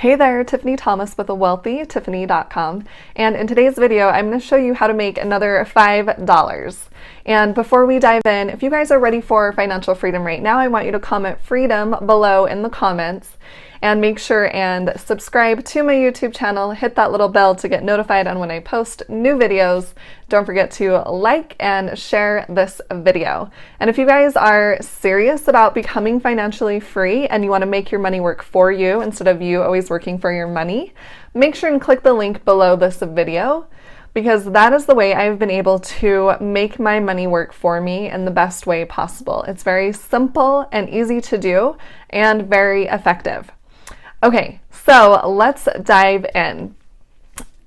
Hey there, Tiffany Thomas with wealthytiffany.com, and in today's video I'm going to show you how to make another $5. And before we dive in, if you guys are ready for financial freedom right now, I want you to comment freedom below in the comments and make sure and subscribe to my YouTube channel. Hit that little bell to get notified on when I post new videos. Don't forget to like and share this video. And if you guys are serious about becoming financially free and you want to make your money work for you instead of you always working for your money, make sure and click the link below this video, because that is the way I've been able to make my money work for me in the best way possible. It's very simple and easy to do and very effective. Okay, so let's dive in.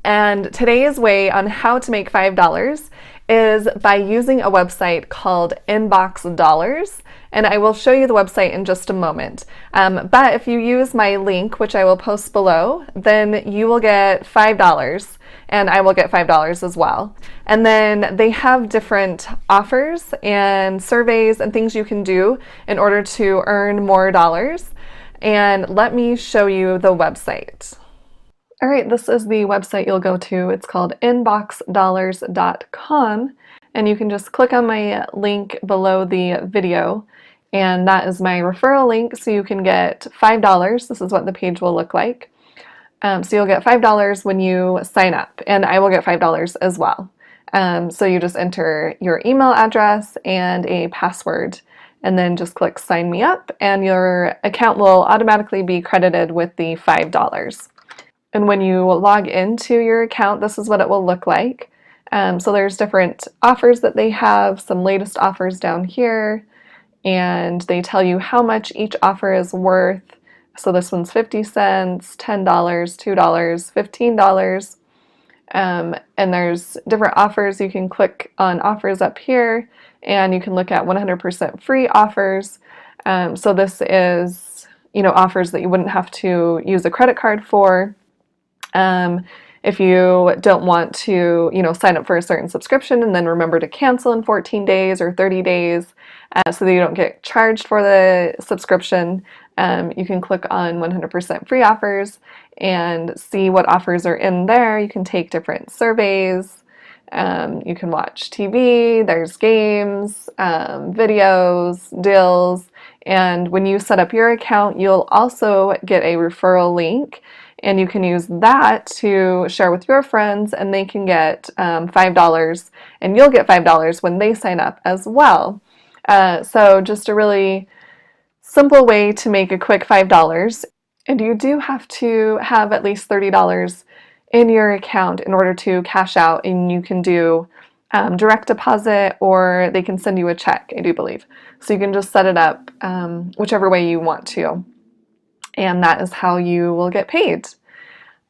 And today's way on how to make $5 is by using a website called InboxDollars, and I will show you the website in just a moment. But if you use my link, which I will post below, then you will get $5, and I will get $5 as well. And then they have different offers and surveys and things you can do in order to earn more dollars. And let me show you the website. All right, this is the website you'll go to. It's called InboxDollars.com, and you can just click on my link below the video, and that is my referral link, so you can get $5. This is what the page will look like. So you'll get $5 when you sign up, and I will get $5 as well. So you just enter your email address and a password, and then just click sign me up, and your account will automatically be credited with the $5. And when you log into your account, this is what it will look like. So there's different offers that they have, some latest offers down here, and they tell you how much each offer is worth. So this one's 50 cents, $10, $2, $15. And there's different offers. You can click on offers up here, and you can look at 100% free offers. So this is, offers that you wouldn't have to use a credit card for. If you don't want to, sign up for a certain subscription and then remember to cancel in 14 days or 30 days so that you don't get charged for the subscription, you can click on 100% free offers and see what offers are in there. You can take different surveys. You can watch TV, there's games, videos, deals, and when you set up your account, you'll also get a referral link, and you can use that to share with your friends, and they can get $5, and you'll get $5 when they sign up as well. So just a really simple way to make a quick $5, and you do have to have at least $30 in your account in order to cash out, and you can do direct deposit, or they can send you a check, I do believe. So you can just set it up whichever way you want to, and that is how you will get paid.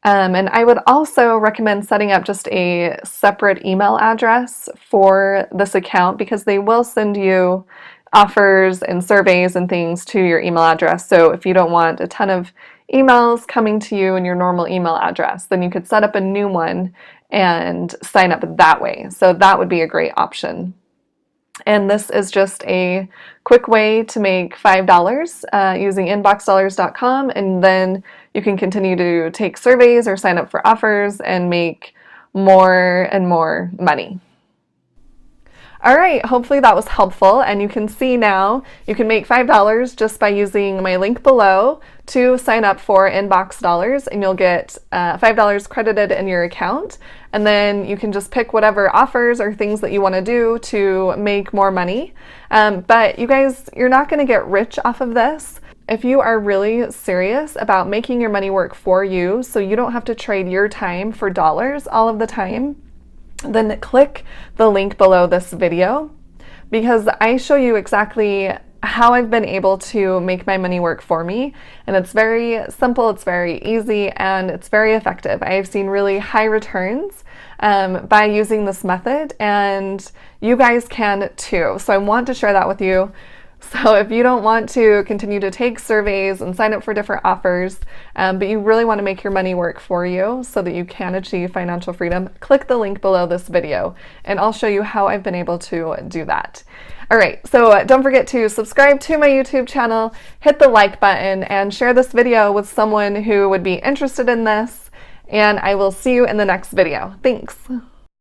And I would also recommend setting up just a separate email address for this account, because they will send you offers and surveys and things to your email address. So if you don't want a ton of emails coming to you in your normal email address, then you could set up a new one and sign up that way. So that would be a great option. And this is just a quick way to make $5 using InboxDollars.com, and then you can continue to take surveys or sign up for offers and make more and more money. All right, hopefully that was helpful, and you can see now you can make $5 just by using my link below to sign up for InboxDollars, and you'll get $5 credited in your account, and then you can just pick whatever offers or things that you want to do to make more money. But you guys, you're not going to get rich off of this. If you are really serious about making your money work for you so you don't have to trade your time for dollars all of the time, then click the link below this video, because I show you exactly how I've been able to make my money work for me, and it's very simple, it's very easy, and it's very effective. I have seen really high returns by using this method, and you guys can too. So I want to share that with you. So if you don't want to continue to take surveys and sign up for different offers, but you really want to make your money work for you so that you can achieve financial freedom, click the link below this video, and I'll show you how I've been able to do that. All right, so don't forget to subscribe to my YouTube channel, hit the like button, and share this video with someone who would be interested in this, and I will see you in the next video. Thanks.